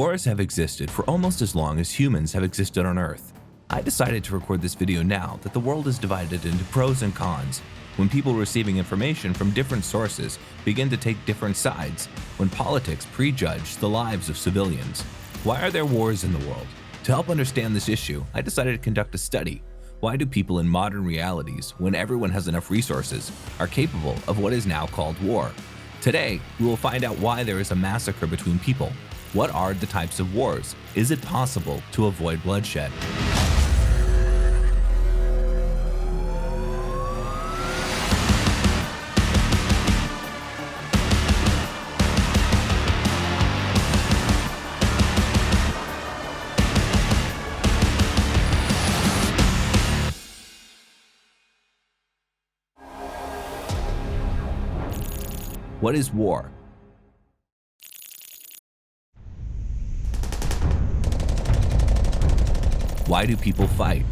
Wars have existed for almost as long as humans have existed on Earth. I decided to record this video now that the world is divided into pros and cons, when people receiving information from different sources begin to take different sides, when politics prejudge the lives of civilians. Why are there wars in the world? To help understand this issue, I decided to conduct a study. Why do people in modern realities, when everyone has enough resources, are capable of what is now called war? Today, we will find out why there is a massacre between people. What are the types of wars? Is it possible to avoid bloodshed? What is war? Why do people fight?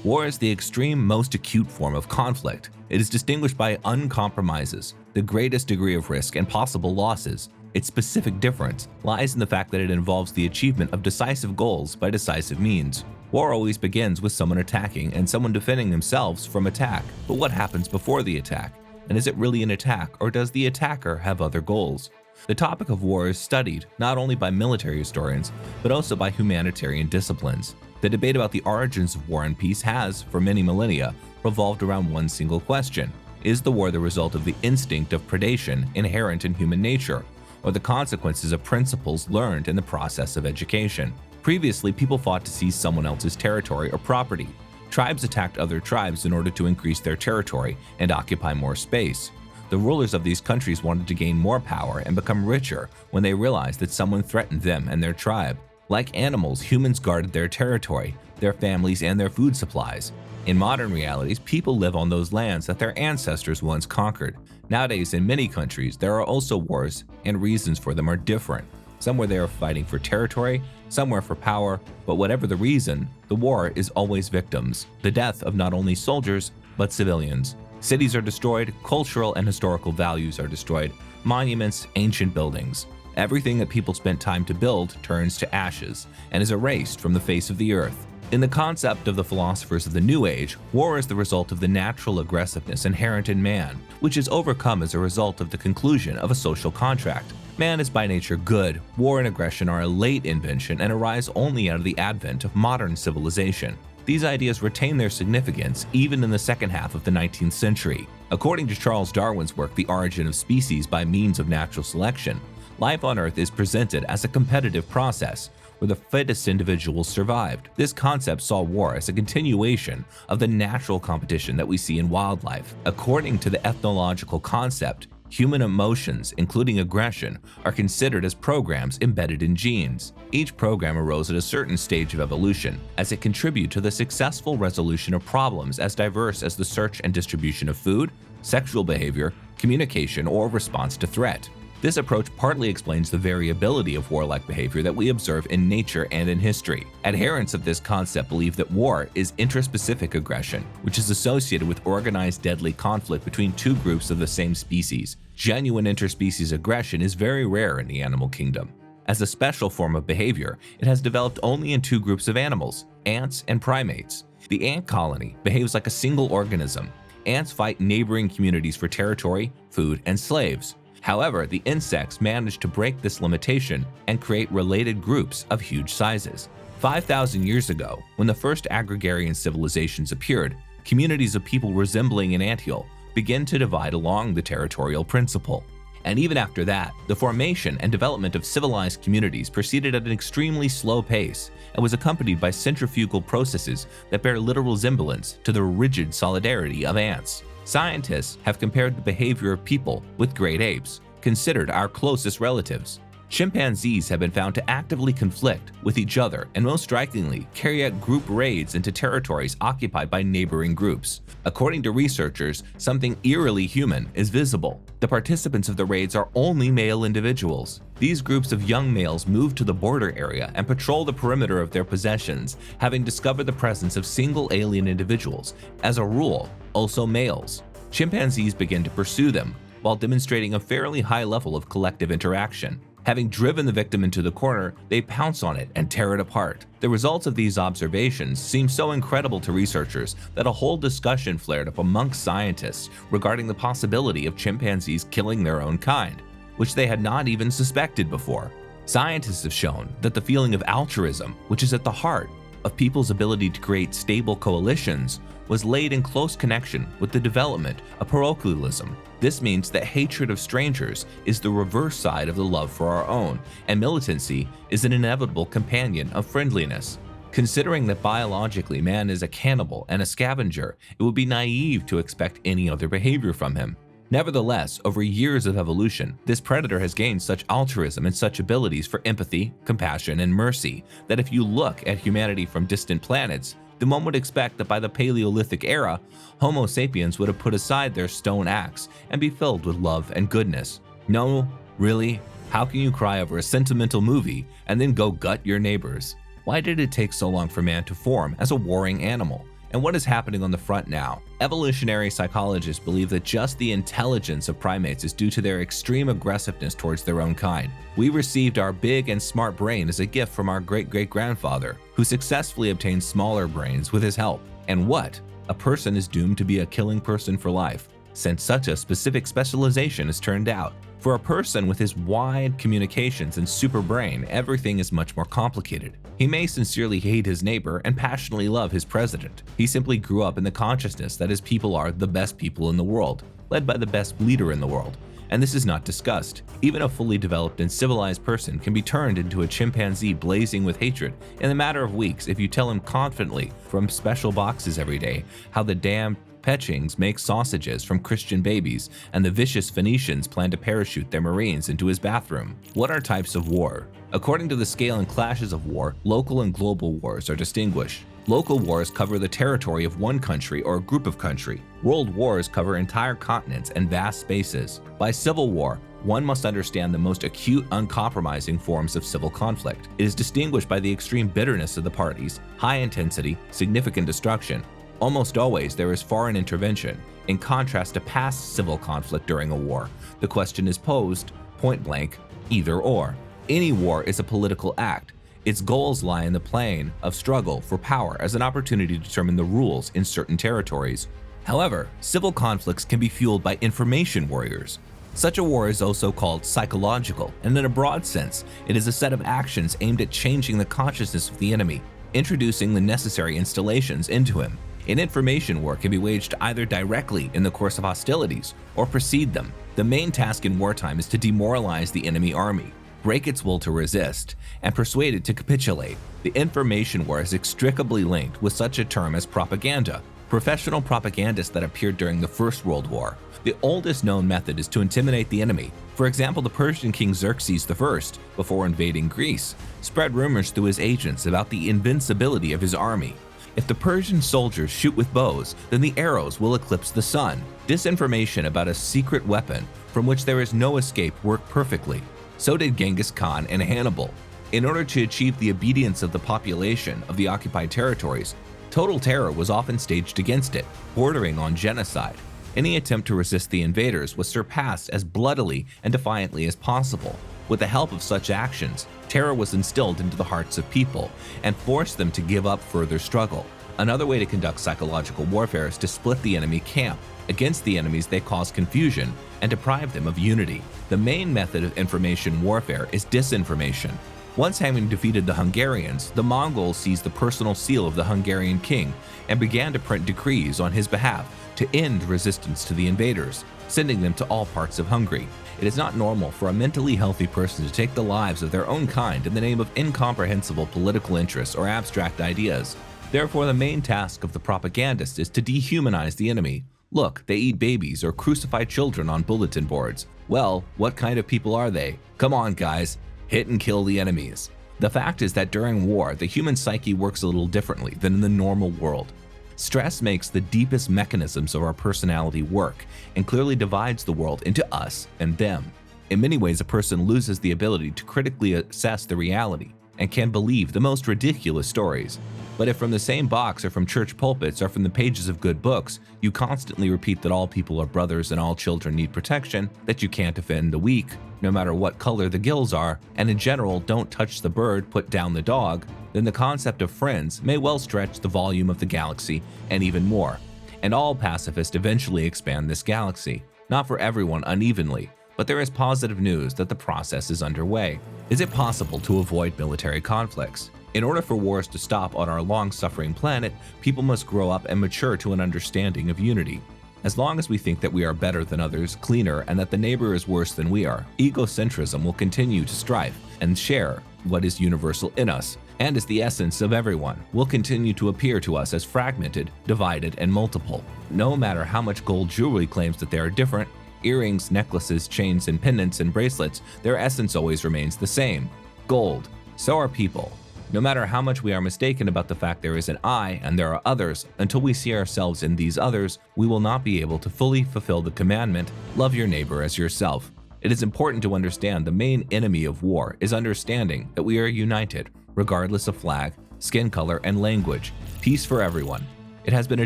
War is the extreme, most acute form of conflict. It is distinguished by uncompromises, the greatest degree of risk, and possible losses. Its specific difference lies in the fact that it involves the achievement of decisive goals by decisive means. War always begins with someone attacking and someone defending themselves from attack. But what happens before the attack? And is it really an attack, or does the attacker have other goals? The topic of war is studied not only by military historians, but also by humanitarian disciplines. The debate about the origins of war and peace has, for many millennia, revolved around one single question. Is the war the result of the instinct of predation inherent in human nature, or the consequences of principles learned in the process of education? Previously, people fought to seize someone else's territory or property. Tribes attacked other tribes in order to increase their territory and occupy more space. The rulers of these countries wanted to gain more power and become richer when they realized that someone threatened them and their tribe. Like animals, humans guarded their territory, their families, and their food supplies. In modern realities, people live on those lands that their ancestors once conquered. Nowadays, in many countries, there are also wars, and reasons for them are different. Somewhere they are fighting for territory, somewhere for power, but whatever the reason, the war is always victims. The death of not only soldiers, but civilians. Cities are destroyed, cultural and historical values are destroyed, monuments, ancient buildings. Everything that people spent time to build turns to ashes and is erased from the face of the earth. In the concept of the philosophers of the New Age, war is the result of the natural aggressiveness inherent in man, which is overcome as a result of the conclusion of a social contract. Man is by nature good. War and aggression are a late invention and arise only out of the advent of modern civilization. These ideas retain their significance even in the second half of the 19th century. According to Charles Darwin's work, The Origin of Species by Means of Natural Selection, life on Earth is presented as a competitive process where the fittest individuals survived. This concept saw war as a continuation of the natural competition that we see in wildlife. According to the ethnological concept, human emotions, including aggression, are considered as programs embedded in genes. Each program arose at a certain stage of evolution as it contributed to the successful resolution of problems as diverse as the search and distribution of food, sexual behavior, communication, or response to threat. This approach partly explains the variability of warlike behavior that we observe in nature and in history. Adherents of this concept believe that war is intraspecific aggression, which is associated with organized deadly conflict between two groups of the same species. Genuine interspecies aggression is very rare in the animal kingdom. As a special form of behavior, it has developed only in two groups of animals, ants and primates. The ant colony behaves like a single organism. Ants fight neighboring communities for territory, food, and slaves. However, the insects manage to break this limitation and create related groups of huge sizes. 5,000 years ago, when the first agrarian civilizations appeared, communities of people resembling an anthill began to divide along the territorial principle. And even after that, the formation and development of civilized communities proceeded at an extremely slow pace and was accompanied by centrifugal processes that bear little resemblance to the rigid solidarity of ants. Scientists have compared the behavior of people with great apes, considered our closest relatives. Chimpanzees have been found to actively conflict with each other and, most strikingly, carry out group raids into territories occupied by neighboring groups. According to researchers, something eerily human is visible. The participants of the raids are only male individuals. These groups of young males move to the border area and patrol the perimeter of their possessions, having discovered the presence of single alien individuals, as a rule, also males. Chimpanzees begin to pursue them, while demonstrating a fairly high level of collective interaction. Having driven the victim into the corner, they pounce on it and tear it apart. The results of these observations seem so incredible to researchers that a whole discussion flared up amongst scientists regarding the possibility of chimpanzees killing their own kind, which they had not even suspected before. Scientists have shown that the feeling of altruism, which is at the heart of people's ability to create stable coalitions, was laid in close connection with the development of parochialism. This means that hatred of strangers is the reverse side of the love for our own, and militancy is an inevitable companion of friendliness. Considering that biologically man is a cannibal and a scavenger, it would be naive to expect any other behavior from him. Nevertheless, over years of evolution, this predator has gained such altruism and such abilities for empathy, compassion, and mercy that if you look at humanity from distant planets, then one would expect that by the Paleolithic era, Homo sapiens would have put aside their stone axe and be filled with love and goodness. No, really? How can you cry over a sentimental movie and then go gut your neighbors? Why did it take so long for man to form as a warring animal? And what is happening on the front now? Evolutionary psychologists believe that just the intelligence of primates is due to their extreme aggressiveness towards their own kind. We received our big and smart brain as a gift from our great-great-grandfather, who successfully obtained smaller brains with his help. And what? A person is doomed to be a killing person for life, since such a specific specialization is turned out. For a person with his wide communications and super brain, everything is much more complicated. He may sincerely hate his neighbor and passionately love his president. He simply grew up in the consciousness that his people are the best people in the world, led by the best leader in the world. And this is not discussed. Even a fully developed and civilized person can be turned into a chimpanzee blazing with hatred in a matter of weeks if you tell him confidently from special boxes every day how the damned Petchings make sausages from Christian babies, and the vicious Phoenicians plan to parachute their Marines into his bathroom. What are types of war? According to the scale and classes of war, local and global wars are distinguished. Local wars cover the territory of one country or a group of countries. World wars cover entire continents and vast spaces. By civil war, one must understand the most acute, uncompromising forms of civil conflict. It is distinguished by the extreme bitterness of the parties, high intensity, significant destruction. Almost always there is foreign intervention, in contrast to past civil conflict during a war. The question is posed, point blank, either or. Any war is a political act. Its goals lie in the plane of struggle for power as an opportunity to determine the rules in certain territories. However, civil conflicts can be fueled by information warriors. Such a war is also called psychological, and in a broad sense, it is a set of actions aimed at changing the consciousness of the enemy, introducing the necessary installations into him. An information war can be waged either directly in the course of hostilities or precede them. The main task in wartime is to demoralize the enemy army, break its will to resist, and persuade it to capitulate. The information war is inextricably linked with such a term as propaganda. Professional propagandists that appeared during the First World War. The oldest known method is to intimidate the enemy. For example, the Persian king Xerxes I, before invading Greece, spread rumors through his agents about the invincibility of his army. If the Persian soldiers shoot with bows, then the arrows will eclipse the sun. Disinformation about a secret weapon from which there is no escape worked perfectly. So did Genghis Khan and Hannibal. In order to achieve the obedience of the population of the occupied territories, total terror was often staged against it, bordering on genocide. Any attempt to resist the invaders was surpassed as bloodily and defiantly as possible. With the help of such actions, terror was instilled into the hearts of people and forced them to give up further struggle. Another way to conduct psychological warfare is to split the enemy camp. Against the enemies, they cause confusion and deprive them of unity. The main method of information warfare is disinformation. Once having defeated the Hungarians, the Mongols seized the personal seal of the Hungarian king and began to print decrees on his behalf to end resistance to the invaders, sending them to all parts of Hungary. It is not normal for a mentally healthy person to take the lives of their own kind in the name of incomprehensible political interests or abstract ideas. Therefore, the main task of the propagandist is to dehumanize the enemy. Look, they eat babies or crucify children on bulletin boards. Well, what kind of people are they? Come on, guys. Hit and kill the enemies. The fact is that during war, the human psyche works a little differently than in the normal world. Stress makes the deepest mechanisms of our personality work and clearly divides the world into us and them. In many ways, a person loses the ability to critically assess the reality. and can believe the most ridiculous stories. But if from the same box or from church pulpits or from the pages of good books, you constantly repeat that all people are brothers and all children need protection, that you can't offend the weak, no matter what color the gills are, and in general don't touch the bird, put down the dog, then the concept of friends may well stretch the volume of the galaxy and even more. And all pacifists eventually expand this galaxy, not for everyone unevenly, but there is positive news that the process is underway. Is it possible to avoid military conflicts? In order for wars to stop on our long-suffering planet, people must grow up and mature to an understanding of unity. As long as we think that we are better than others, cleaner, and that the neighbor is worse than we are, egocentrism will continue to strive and share what is universal in us, and is the essence of everyone, will continue to appear to us as fragmented, divided, and multiple. No matter how much gold jewelry claims that they are different, earrings, necklaces, chains, and pendants and bracelets, their essence always remains the same: gold. So are people. No matter how much we are mistaken about the fact there is an I and there are others, until we see ourselves in these others, we will not be able to fully fulfill the commandment, love your neighbor as yourself. It is important to understand the main enemy of war is understanding that we are united, regardless of flag, skin color, and language. Peace for everyone. It has been a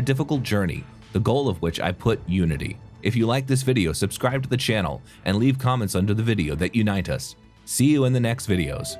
difficult journey, the goal of which I put unity. If you like this video, subscribe to the channel and leave comments under the video that unite us. See you in the next videos.